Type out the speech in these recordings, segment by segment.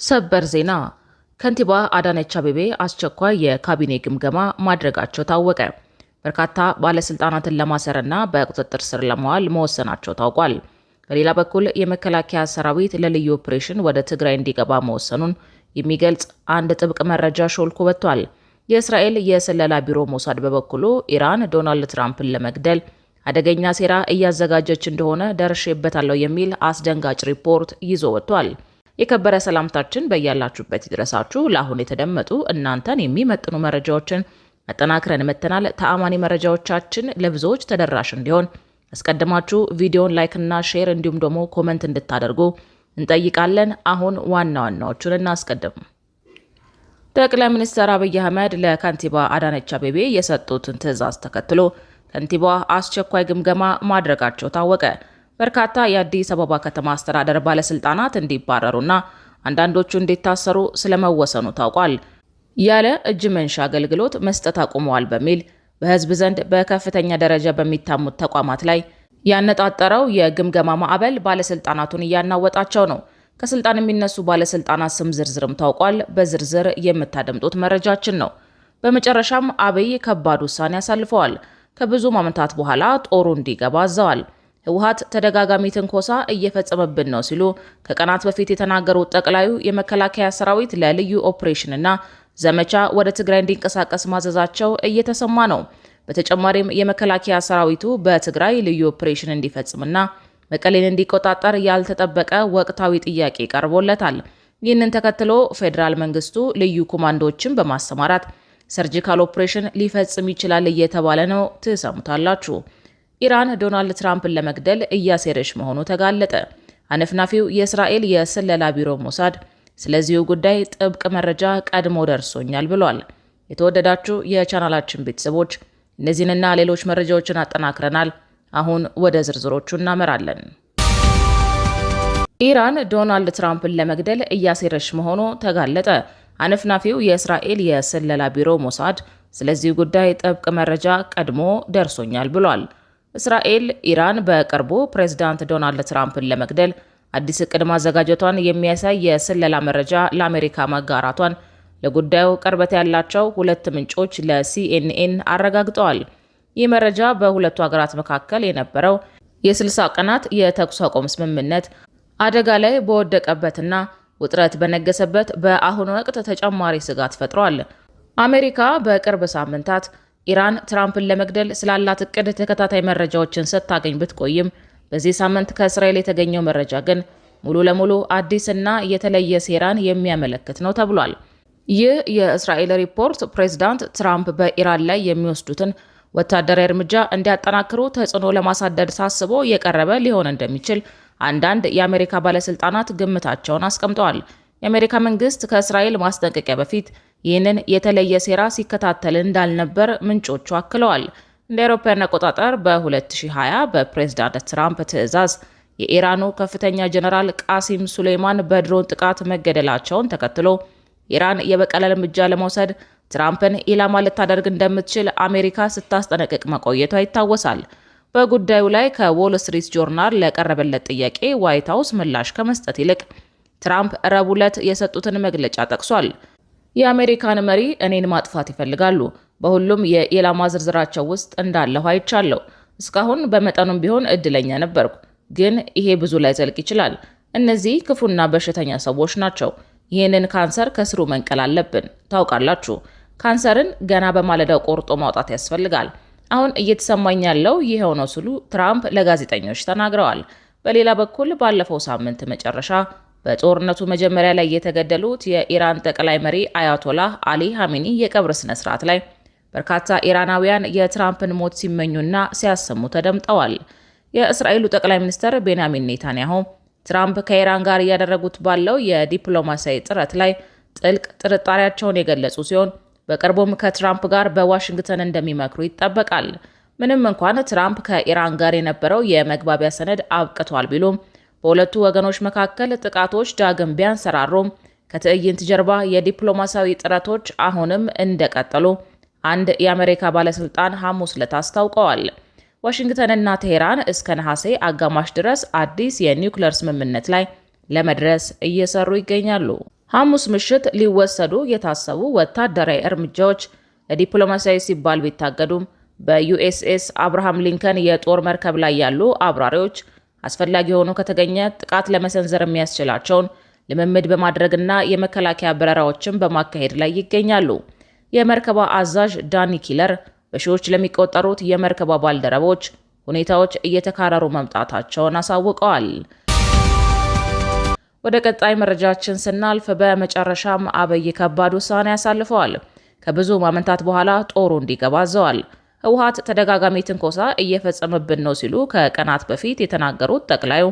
ሰበር ዜና ከንቲባ አዳነች አቤቤ አስቸኳይ የካቢኔ ግምገማ ማድረጋቸው ታወቀ። በርካታ ባለስልጣናትን ለማሰርና በቁጥጥር ስር ለማዋል መወሰናቸው ታውቋል። በሌላ በኩል የመከላከያ ሰራዊት ለልዩ ኦፕሬሽን ወደ ትግራይ እንዲገባ መወሰኑን የሚገልጽ አንድ ጥብቅ መረጃ ሾልኮ ወጥቷል። የእስራኤል የስለላ ቢሮ ሞሳድ በበኩሉ ኢራን ዶናልድ ትራምፕን ለመግደል አደገኛ ሴራ እያዘጋጀች እንደሆነ ደርሼበታለሁ የሚል አስደንጋጭ ሪፖርት ይዞ ወጥቷል። የከበረ ሰላምታችን በያላችሁበት ይድረሳችሁ። ለአሁን የተደመጡ እናንተን የሚመጥኑ መረጃዎችን አጠናክረን መተናል። ተአማኒ መረጃዎቻችን ለብዙዎች ተደራሽ እንዲሆን አስቀድማችሁ ቪዲዮን ላይክና ሼር እንዲሁም ደግሞ ኮመንት እንድታደርጉ እንጠይቃለን። አሁን ዋና ዋናዎቹን እናስቀድም። ጠቅላይ ሚኒስትር አብይ አህመድ ለከንቲባ አዳነች አቤቤ የሰጡትን ትዕዛዝ ተከትሎ ከንቲባ አስቸኳይ ግምገማ ማድረጋቸው ታወቀ። በርካታ የአዲስ አበባ ከተማ አስተዳደር ባለስልጣናት እንዲባረሩና አንዳንዶቹ እንዲታሰሩ ስለመወሰኑ ታውቋል። ያለ እጅ መንሻ አገልግሎት መስጠት አቁመዋል በሚል በሕዝብ ዘንድ በከፍተኛ ደረጃ በሚታሙት ተቋማት ላይ ያነጣጠረው የግምገማ ማዕበል ባለስልጣናቱን እያናወጣቸው ነው። ከስልጣን የሚነሱ ባለስልጣናት ስም ዝርዝርም ታውቋል። በዝርዝር የምታደምጡት መረጃችን ነው። በመጨረሻም አብይ ከባድ ውሳኔ አሳልፈዋል። ከብዙ ዓመታት በኋላ ጦሩ እንዲገባ አዘዋል። ህወሓት ተደጋጋሚ ትንኮሳ እየፈጸመብን ነው ሲሉ ከቀናት በፊት የተናገሩት ጠቅላዩ የመከላከያ ሰራዊት ለልዩ ኦፕሬሽንና ዘመቻ ወደ ትግራይ እንዲንቀሳቀስ ማዘዛቸው እየተሰማ ነው። በተጨማሪም የመከላከያ ሰራዊቱ በትግራይ ልዩ ኦፕሬሽን እንዲፈጽምና መቀሌን እንዲቆጣጠር ያልተጠበቀ ወቅታዊ ጥያቄ ቀርቦለታል። ይህንን ተከትሎ ፌዴራል መንግስቱ ልዩ ኮማንዶዎችን በማሰማራት ሰርጂካል ኦፕሬሽን ሊፈጽም ይችላል እየተባለ ነው። ትሰሙታላችሁ። ኢራን ዶናልድ ትራምፕን ለመግደል እያሴረች መሆኑ ተጋለጠ። አነፍናፊው የእስራኤል የስለላ ቢሮ ሞሳድ ስለዚሁ ጉዳይ ጥብቅ መረጃ ቀድሞ ደርሶኛል ብሏል። የተወደዳችሁ የቻናላችን ቤተሰቦች እነዚህንና ሌሎች መረጃዎችን አጠናክረናል። አሁን ወደ ዝርዝሮቹ እናመራለን። ኢራን ዶናልድ ትራምፕን ለመግደል እያሴረች መሆኑ ተጋለጠ። አነፍናፊው የእስራኤል የስለላ ቢሮ ሞሳድ ስለዚህ ጉዳይ ጥብቅ መረጃ ቀድሞ ደርሶኛል ብሏል። እስራኤል ኢራን በቅርቡ ፕሬዝዳንት ዶናልድ ትራምፕን ለመግደል አዲስ እቅድ ማዘጋጀቷን የሚያሳይ የስለላ መረጃ ለአሜሪካ መጋራቷን ለጉዳዩ ቅርበት ያላቸው ሁለት ምንጮች ለሲኤንኤን አረጋግጠዋል። ይህ መረጃ በሁለቱ ሀገራት መካከል የነበረው የ60 ቀናት የተኩስ አቁም ስምምነት አደጋ ላይ በወደቀበትና ውጥረት በነገሰበት በአሁኑ ወቅት ተጨማሪ ስጋት ፈጥሯል። አሜሪካ በቅርብ ሳምንታት ኢራን ትራምፕን ለመግደል ስላላት እቅድ ተከታታይ መረጃዎችን ስታገኝ ብትቆይም በዚህ ሳምንት ከእስራኤል የተገኘው መረጃ ግን ሙሉ ለሙሉ አዲስና የተለየ ሴራን የሚያመለክት ነው ተብሏል። ይህ የእስራኤል ሪፖርት ፕሬዝዳንት ትራምፕ በኢራን ላይ የሚወስዱትን ወታደራዊ እርምጃ እንዲያጠናክሩ ተጽዕኖ ለማሳደድ ታስቦ የቀረበ ሊሆን እንደሚችል አንዳንድ የአሜሪካ ባለስልጣናት ግምታቸውን አስቀምጠዋል። የአሜሪካ መንግስት ከእስራኤል ማስጠንቀቂያ በፊት ይህንን የተለየ ሴራ ሲከታተል እንዳልነበር ምንጮቹ አክለዋል። እንደ አውሮፓውያን አቆጣጠር በ2020 በፕሬዝዳንት ትራምፕ ትዕዛዝ የኢራኑ ከፍተኛ ጀነራል ቃሲም ሱሌይማን በድሮን ጥቃት መገደላቸውን ተከትሎ ኢራን የበቀል እርምጃ ለመውሰድ ትራምፕን ኢላማ ልታደርግ እንደምትችል አሜሪካ ስታስጠነቅቅ መቆየቷ ይታወሳል። በጉዳዩ ላይ ከዎል ስትሪት ጆርናል ለቀረበለት ጥያቄ ዋይት ሀውስ ምላሽ ከመስጠት ይልቅ ትራምፕ ረቡዕ ዕለት የሰጡትን መግለጫ ጠቅሷል። የአሜሪካን መሪ እኔን ማጥፋት ይፈልጋሉ። በሁሉም የኢላማ ዝርዝራቸው ውስጥ እንዳለሁ አይቻለሁ። እስካሁን በመጠኑም ቢሆን እድለኛ ነበርኩ፣ ግን ይሄ ብዙ ላይ ዘልቅ ይችላል። እነዚህ ክፉና በሽተኛ ሰዎች ናቸው። ይህንን ካንሰር ከስሩ መንቀል አለብን። ታውቃላችሁ፣ ካንሰርን ገና በማለዳው ቆርጦ ማውጣት ያስፈልጋል። አሁን እየተሰማኝ ያለው ይሄው ነው ሲሉ ትራምፕ ለጋዜጠኞች ተናግረዋል። በሌላ በኩል ባለፈው ሳምንት መጨረሻ በጦርነቱ መጀመሪያ ላይ የተገደሉት የኢራን ጠቅላይ መሪ አያቶላህ አሊ ሀሚኒ የቀብር ስነ ስርዓት ላይ በርካታ ኢራናውያን የትራምፕን ሞት ሲመኙና ሲያሰሙ ተደምጠዋል። የእስራኤሉ ጠቅላይ ሚኒስትር ቤንያሚን ኔታንያሁ ትራምፕ ከኢራን ጋር እያደረጉት ባለው የዲፕሎማሲያዊ ጥረት ላይ ጥልቅ ጥርጣሬያቸውን የገለጹ ሲሆን በቅርቡም ከትራምፕ ጋር በዋሽንግተን እንደሚመክሩ ይጠበቃል። ምንም እንኳን ትራምፕ ከኢራን ጋር የነበረው የመግባቢያ ሰነድ አብቅቷል ቢሉም በሁለቱ ወገኖች መካከል ጥቃቶች ዳግም ቢያንሰራሩም ከትዕይንት ጀርባ የዲፕሎማሲያዊ ጥረቶች አሁንም እንደቀጠሉ አንድ የአሜሪካ ባለስልጣን ሐሙስ ዕለት አስታውቀዋል። ዋሽንግተንና ቴሄራን እስከ ነሐሴ አጋማሽ ድረስ አዲስ የኒውክሌር ስምምነት ላይ ለመድረስ እየሰሩ ይገኛሉ። ሐሙስ ምሽት ሊወሰዱ የታሰቡ ወታደራዊ እርምጃዎች ለዲፕሎማሲያዊ ሲባል ቢታገዱም በዩኤስኤስ አብርሃም ሊንከን የጦር መርከብ ላይ ያሉ አብራሪዎች አስፈላጊ ሆኖ ከተገኘ ጥቃት ለመሰንዘር የሚያስችላቸውን ልምምድ በማድረግና የመከላከያ በረራዎችን በማካሄድ ላይ ይገኛሉ። የመርከቧ አዛዥ ዳኒ ኪለር በሺዎች ለሚቆጠሩት የመርከቧ ባልደረቦች ሁኔታዎች እየተካረሩ መምጣታቸውን አሳውቀዋል። ወደ ቀጣይ መረጃችን ስናልፍ በመጨረሻም አብይ ከባድ ውሳኔ ያሳልፈዋል። ከብዙ ማመንታት በኋላ ጦሩ እንዲገባ አዘዋል። ህወሓት ተደጋጋሚ ትንኮሳ እየፈጸመብን ነው ሲሉ ከቀናት በፊት የተናገሩት ጠቅላዩ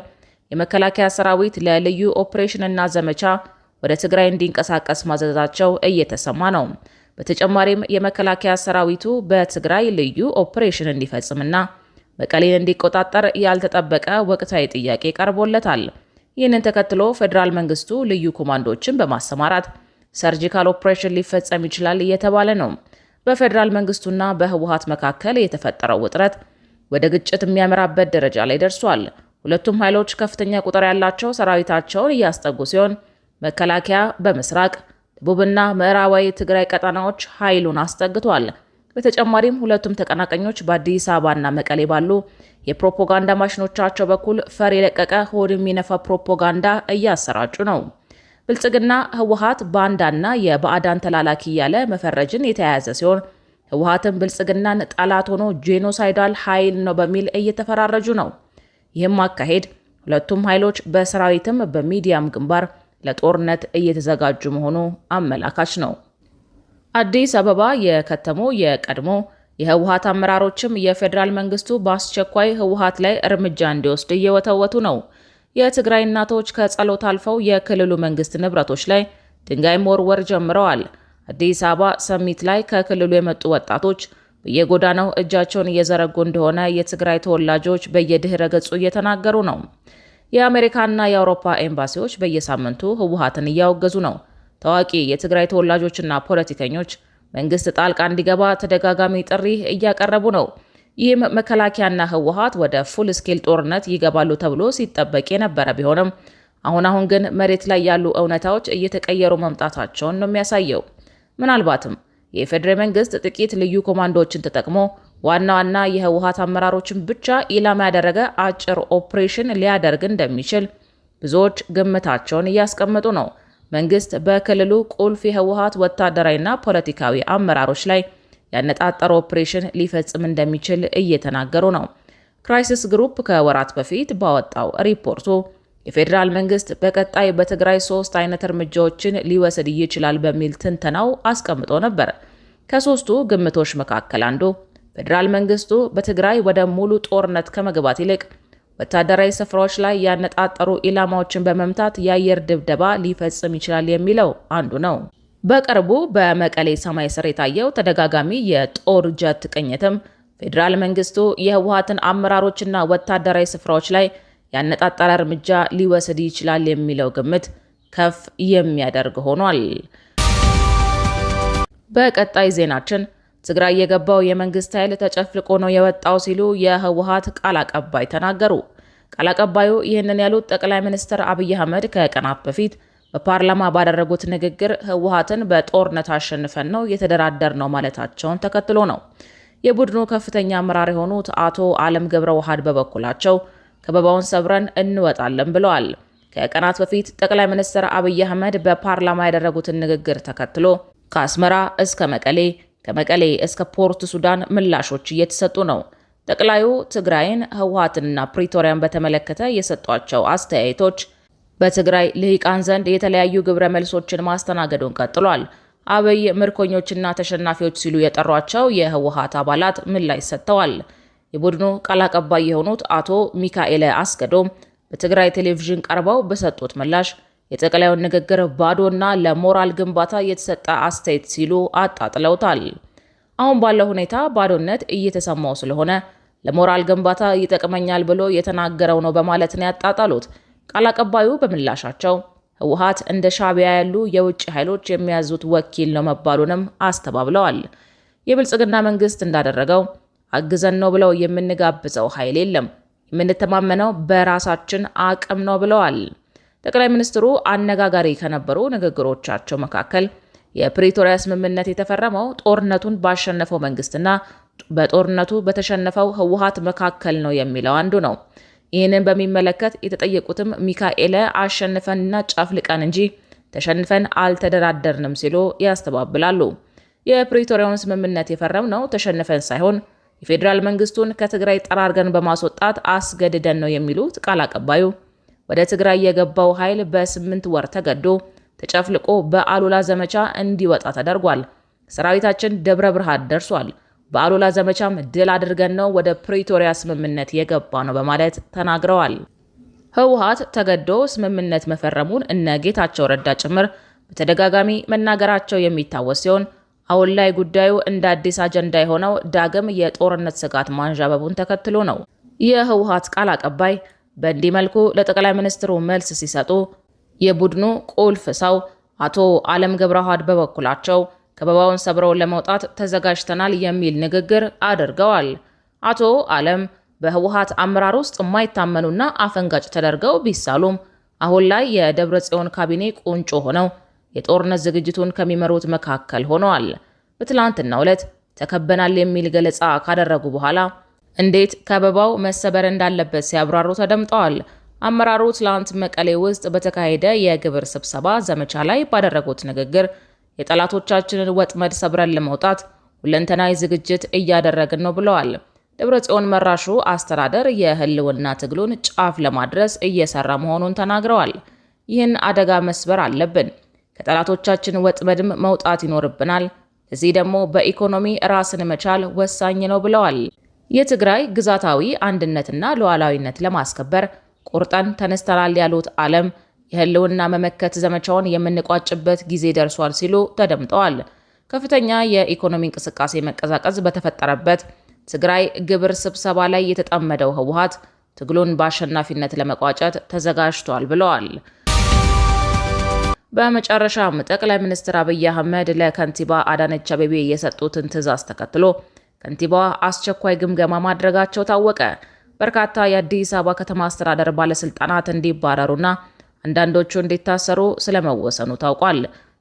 የመከላከያ ሰራዊት ለልዩ ኦፕሬሽንና ዘመቻ ወደ ትግራይ እንዲንቀሳቀስ ማዘዛቸው እየተሰማ ነው። በተጨማሪም የመከላከያ ሰራዊቱ በትግራይ ልዩ ኦፕሬሽን እንዲፈጽምና መቀሌን እንዲቆጣጠር ያልተጠበቀ ወቅታዊ ጥያቄ ቀርቦለታል። ይህንን ተከትሎ ፌዴራል መንግስቱ ልዩ ኮማንዶችን በማሰማራት ሰርጂካል ኦፕሬሽን ሊፈጸም ይችላል እየተባለ ነው። በፌዴራል መንግስቱና በህወሓት መካከል የተፈጠረው ውጥረት ወደ ግጭት የሚያመራበት ደረጃ ላይ ደርሷል። ሁለቱም ኃይሎች ከፍተኛ ቁጥር ያላቸው ሰራዊታቸውን እያስጠጉ ሲሆን መከላከያ በምስራቅ ደቡብና ምዕራባዊ ትግራይ ቀጠናዎች ኃይሉን አስጠግቷል። በተጨማሪም ሁለቱም ተቀናቃኞች በአዲስ አበባና መቀሌ ባሉ የፕሮፓጋንዳ ማሽኖቻቸው በኩል ፈር የለቀቀ ሆድ የሚነፋ ፕሮፓጋንዳ እያሰራጩ ነው። ብልጽግና ህወሓት ባንዳና የባዕዳን ተላላኪ እያለ መፈረጅን የተያያዘ ሲሆን ህወሓትም ብልጽግናን ጠላት ሆኖ ጄኖሳይዳል ኃይል ነው በሚል እየተፈራረጁ ነው። ይህም አካሄድ ሁለቱም ኃይሎች በሰራዊትም በሚዲያም ግንባር ለጦርነት እየተዘጋጁ መሆኑ አመላካች ነው። አዲስ አበባ የከተሙ የቀድሞ የህወሓት አመራሮችም የፌዴራል መንግስቱ በአስቸኳይ ህወሓት ላይ እርምጃ እንዲወስድ እየወተወቱ ነው። የትግራይ እናቶች ከጸሎት አልፈው የክልሉ መንግስት ንብረቶች ላይ ድንጋይ መወርወር ጀምረዋል። አዲስ አበባ ሰሚት ላይ ከክልሉ የመጡ ወጣቶች በየጎዳናው እጃቸውን እየዘረጉ እንደሆነ የትግራይ ተወላጆች በየድህረ ገጹ እየተናገሩ ነው። የአሜሪካና የአውሮፓ ኤምባሲዎች በየሳምንቱ ህወሓትን እያወገዙ ነው። ታዋቂ የትግራይ ተወላጆችና ፖለቲከኞች መንግስት ጣልቃ እንዲገባ ተደጋጋሚ ጥሪ እያቀረቡ ነው። ይህም መከላከያና ህወሓት ወደ ፉል ስኬል ጦርነት ይገባሉ ተብሎ ሲጠበቅ የነበረ ቢሆንም አሁን ግን መሬት ላይ ያሉ እውነታዎች እየተቀየሩ መምጣታቸውን ነው የሚያሳየው። ምናልባትም የፌዴራል መንግስት ጥቂት ልዩ ኮማንዶዎችን ተጠቅሞ ዋና ዋና የህወሓት አመራሮችን ብቻ ኢላማ ያደረገ አጭር ኦፕሬሽን ሊያደርግ እንደሚችል ብዙዎች ግምታቸውን እያስቀመጡ ነው። መንግስት በክልሉ ቁልፍ የህወሓት ወታደራዊና ፖለቲካዊ አመራሮች ላይ ያነጣጠረ ኦፕሬሽን ሊፈጽም እንደሚችል እየተናገሩ ነው። ክራይሲስ ግሩፕ ከወራት በፊት ባወጣው ሪፖርቱ የፌዴራል መንግስት በቀጣይ በትግራይ 3 አይነት እርምጃዎችን ሊወስድ ይችላል በሚል ትንተናው አስቀምጦ ነበር። ከሶስቱ ግምቶች መካከል አንዱ ፌዴራል መንግስቱ በትግራይ ወደ ሙሉ ጦርነት ከመግባት ይልቅ ወታደራዊ ስፍራዎች ላይ ያነጣጠሩ ኢላማዎችን በመምታት የአየር ድብደባ ሊፈጽም ይችላል የሚለው አንዱ ነው። በቅርቡ በመቀሌ ሰማይ ስር የታየው ተደጋጋሚ የጦር ጀት ቅኝትም ፌዴራል መንግስቱ የህወሓትን አመራሮችና ወታደራዊ ስፍራዎች ላይ ያነጣጠረ እርምጃ ሊወስድ ይችላል የሚለው ግምት ከፍ የሚያደርግ ሆኗል። በቀጣይ ዜናችን ትግራይ የገባው የመንግስት ኃይል ተጨፍልቆ ነው የወጣው ሲሉ የህወሓት ቃል አቀባይ ተናገሩ። ቃል አቀባዩ ይህንን ያሉት ጠቅላይ ሚኒስትር አብይ አህመድ ከቀናት በፊት በፓርላማ ባደረጉት ንግግር ህወሓትን በጦርነት አሸንፈን ነው የተደራደር ነው ማለታቸውን ተከትሎ ነው። የቡድኑ ከፍተኛ አመራር የሆኑት አቶ አለም ገብረ ዋህድ በበኩላቸው ከበባውን ሰብረን እንወጣለን ብለዋል። ከቀናት በፊት ጠቅላይ ሚኒስትር አብይ አህመድ በፓርላማ ያደረጉትን ንግግር ተከትሎ ከአስመራ እስከ መቀሌ ከመቀሌ እስከ ፖርት ሱዳን ምላሾች እየተሰጡ ነው። ጠቅላዩ ትግራይን፣ ህወሓትንና ፕሪቶሪያን በተመለከተ የሰጧቸው አስተያየቶች በትግራይ ልሂቃን ዘንድ የተለያዩ ግብረ መልሶችን ማስተናገዱን ቀጥሏል። አብይ ምርኮኞችና ተሸናፊዎች ሲሉ የጠሯቸው የህወሓት አባላት ምላሽ ሰጥተዋል። የቡድኑ ቃል አቀባይ የሆኑት አቶ ሚካኤል አስገዶም በትግራይ ቴሌቪዥን ቀርበው በሰጡት ምላሽ የጠቅላዩን ንግግር ባዶና ለሞራል ግንባታ የተሰጠ አስተያየት ሲሉ አጣጥለውታል። አሁን ባለው ሁኔታ ባዶነት እየተሰማው ስለሆነ ለሞራል ግንባታ ይጠቅመኛል ብሎ የተናገረው ነው በማለት ነው ያጣጣሉት። ቃል አቀባዩ በምላሻቸው ህወሓት እንደ ሻዕቢያ ያሉ የውጭ ኃይሎች የሚያዙት ወኪል ነው መባሉንም አስተባብለዋል። የብልጽግና መንግስት እንዳደረገው አግዘን ነው ብለው የምንጋብዘው ኃይል የለም፣ የምንተማመነው በራሳችን አቅም ነው ብለዋል። ጠቅላይ ሚኒስትሩ አነጋጋሪ ከነበሩ ንግግሮቻቸው መካከል የፕሪቶሪያ ስምምነት የተፈረመው ጦርነቱን ባሸነፈው መንግስትና በጦርነቱ በተሸነፈው ህወሓት መካከል ነው የሚለው አንዱ ነው። ይህንን በሚመለከት የተጠየቁትም ሚካኤለ አሸንፈንና ጨፍልቀን እንጂ ተሸንፈን አልተደራደርንም ሲሉ ያስተባብላሉ። የፕሪቶሪያውን ስምምነት የፈረምነው ተሸንፈን ሳይሆን የፌዴራል መንግስቱን ከትግራይ ጠራርገን በማስወጣት አስገድደን ነው የሚሉት ቃል አቀባዩ ወደ ትግራይ የገባው ኃይል በ8 ወር ተገዶ ተጨፍልቆ በአሉላ ዘመቻ እንዲወጣ ተደርጓል። ሰራዊታችን ደብረ ብርሃን ደርሷል። በአሉላ ዘመቻም ድል አድርገን ነው ወደ ፕሪቶሪያ ስምምነት የገባ ነው በማለት ተናግረዋል። ህወሓት ተገዶ ስምምነት መፈረሙን እነ ጌታቸው ረዳ ጭምር በተደጋጋሚ መናገራቸው የሚታወስ ሲሆን አሁን ላይ ጉዳዩ እንደ አዲስ አጀንዳ የሆነው ዳግም የጦርነት ስጋት ማንዣበቡን ተከትሎ ነው። የህወሓት ቃል አቀባይ በእንዲህ መልኩ ለጠቅላይ ሚኒስትሩ መልስ ሲሰጡ የቡድኑ ቁልፍ ሰው አቶ አለም ገብረዋህድ በበኩላቸው ከበባውን ሰብረው ለመውጣት ተዘጋጅተናል የሚል ንግግር አድርገዋል። አቶ አለም በህወሓት አመራር ውስጥ የማይታመኑና አፈንጋጭ ተደርገው ቢሳሉም አሁን ላይ የደብረ ጽዮን ካቢኔ ቁንጮ ሆነው የጦርነት ዝግጅቱን ከሚመሩት መካከል ሆነዋል። በትላንትናው ዕለት ተከበናል የሚል ገለጻ ካደረጉ በኋላ እንዴት ከበባው መሰበር እንዳለበት ሲያብራሩ ተደምጠዋል። አመራሩ ትላንት መቀሌ ውስጥ በተካሄደ የግብር ስብሰባ ዘመቻ ላይ ባደረጉት ንግግር የጠላቶቻችንን ወጥመድ ሰብረን ለመውጣት ሁለንተናዊ ዝግጅት እያደረግን ነው ብለዋል። ደብረ ጽዮን መራሹ አስተዳደር የህልውና ትግሉን ጫፍ ለማድረስ እየሰራ መሆኑን ተናግረዋል። ይህን አደጋ መስበር አለብን፣ ከጠላቶቻችን ወጥመድም መውጣት ይኖርብናል። እዚህ ደግሞ በኢኮኖሚ ራስን መቻል ወሳኝ ነው ብለዋል። የትግራይ ግዛታዊ አንድነትና ሉዓላዊነት ለማስከበር ቁርጠን ተነስተናል ያሉት አለም የህልውና መመከት ዘመቻውን የምንቋጭበት ጊዜ ደርሷል ሲሉ ተደምጠዋል። ከፍተኛ የኢኮኖሚ እንቅስቃሴ መቀዛቀዝ በተፈጠረበት ትግራይ ግብር ስብሰባ ላይ የተጠመደው ህወሓት ትግሉን በአሸናፊነት ለመቋጨት ተዘጋጅቷል ብለዋል። በመጨረሻም ጠቅላይ ሚኒስትር አብይ አህመድ ለከንቲባ አዳነች አቤቤ የሰጡትን ትዕዛዝ ተከትሎ ከንቲባዋ አስቸኳይ ግምገማ ማድረጋቸው ታወቀ። በርካታ የአዲስ አበባ ከተማ አስተዳደር ባለስልጣናት እንዲባረሩና አንዳንዶቹ እንዲታሰሩ ስለመወሰኑ ታውቋል።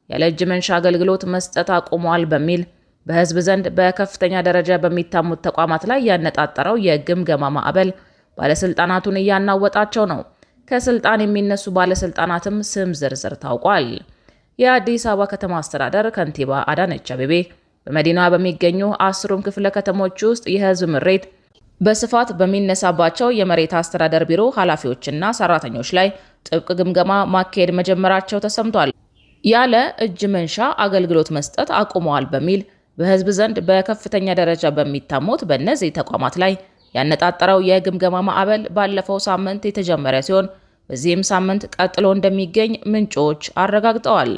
ያለ እጅ መንሻ አገልግሎት መስጠት አቁመዋል በሚል በህዝብ ዘንድ በከፍተኛ ደረጃ በሚታሙት ተቋማት ላይ ያነጣጠረው የግምገማ ማዕበል ባለስልጣናቱን እያናወጣቸው ነው። ከስልጣን የሚነሱ ባለስልጣናትም ስም ዝርዝር ታውቋል። የአዲስ አበባ ከተማ አስተዳደር ከንቲባ አዳነች አቤቤ በመዲናዋ በሚገኙ 10ሩም ክፍለ ከተሞች ውስጥ የህዝብ ምሬት በስፋት በሚነሳባቸው የመሬት አስተዳደር ቢሮ ኃላፊዎችና ሰራተኞች ላይ ጥብቅ ግምገማ ማካሄድ መጀመራቸው ተሰምቷል። ያለ እጅ መንሻ አገልግሎት መስጠት አቁመዋል በሚል በህዝብ ዘንድ በከፍተኛ ደረጃ በሚታሙት በእነዚህ ተቋማት ላይ ያነጣጠረው የግምገማ ማዕበል ባለፈው ሳምንት የተጀመረ ሲሆን በዚህም ሳምንት ቀጥሎ እንደሚገኝ ምንጮች አረጋግጠዋል።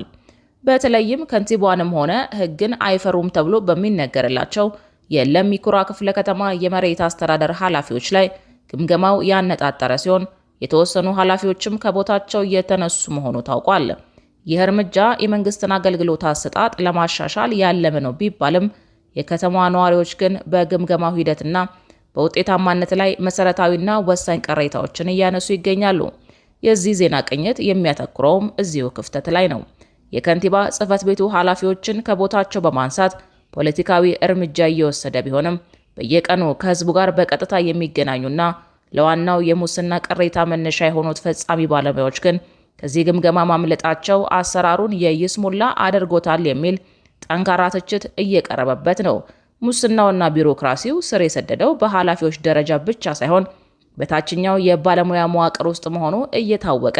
በተለይም ከንቲባዋንም ሆነ ህግን አይፈሩም ተብሎ በሚነገርላቸው የለሚ ኩራ ክፍለ ከተማ የመሬት አስተዳደር ኃላፊዎች ላይ ግምገማው ያነጣጠረ ሲሆን የተወሰኑ ኃላፊዎችም ከቦታቸው የተነሱ መሆኑ ታውቋል። ይህ እርምጃ የመንግስትን አገልግሎት አሰጣጥ ለማሻሻል ያለመ ነው ቢባልም የከተማዋ ነዋሪዎች ግን በግምገማው ሂደትና በውጤታማነት ላይ መሰረታዊና ወሳኝ ቅሬታዎችን እያነሱ ይገኛሉ። የዚህ ዜና ቅኝት የሚያተኩረውም እዚሁ ክፍተት ላይ ነው። የከንቲባ ጽህፈት ቤቱ ኃላፊዎችን ከቦታቸው በማንሳት ፖለቲካዊ እርምጃ እየወሰደ ቢሆንም በየቀኑ ከህዝቡ ጋር በቀጥታ የሚገናኙና ለዋናው የሙስና ቅሬታ መነሻ የሆኑት ፈጻሚ ባለሙያዎች ግን ከዚህ ግምገማ ማምለጣቸው አሰራሩን የይስሙላ አድርጎታል የሚል ጠንካራ ትችት እየቀረበበት ነው። ሙስናውና ቢሮክራሲው ስር የሰደደው በኃላፊዎች ደረጃ ብቻ ሳይሆን በታችኛው የባለሙያ መዋቅር ውስጥ መሆኑ እየታወቀ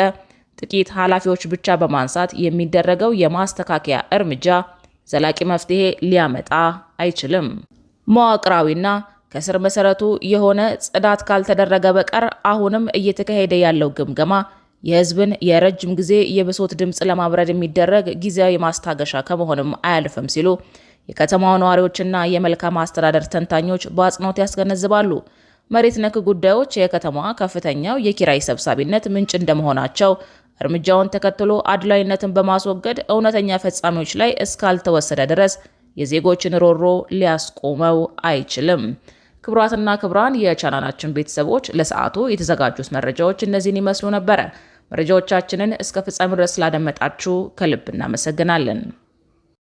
ጥቂት ኃላፊዎች ብቻ በማንሳት የሚደረገው የማስተካከያ እርምጃ ዘላቂ መፍትሄ ሊያመጣ አይችልም። መዋቅራዊና ከስር መሰረቱ የሆነ ጽዳት ካልተደረገ በቀር አሁንም እየተካሄደ ያለው ግምገማ የህዝብን የረጅም ጊዜ የብሶት ድምጽ ለማብረድ የሚደረግ ጊዜያዊ ማስታገሻ ከመሆንም አያልፍም ሲሉ የከተማው ነዋሪዎችና የመልካም አስተዳደር ተንታኞች በአጽንኦት ያስገነዝባሉ። መሬት ነክ ጉዳዮች የከተማዋ ከፍተኛው የኪራይ ሰብሳቢነት ምንጭ እንደመሆናቸው እርምጃውን ተከትሎ አድላይነትን በማስወገድ እውነተኛ ፈጻሚዎች ላይ እስካልተወሰደ ድረስ የዜጎችን ሮሮ ሊያስቆመው አይችልም። ክቡራትና ክቡራን የቻናላችን ቤተሰቦች ለሰዓቱ የተዘጋጁት መረጃዎች እነዚህን ይመስሉ ነበር። መረጃዎቻችንን እስከ ፍጻሜ ድረስ ስላደመጣችሁ ከልብ እናመሰግናለን።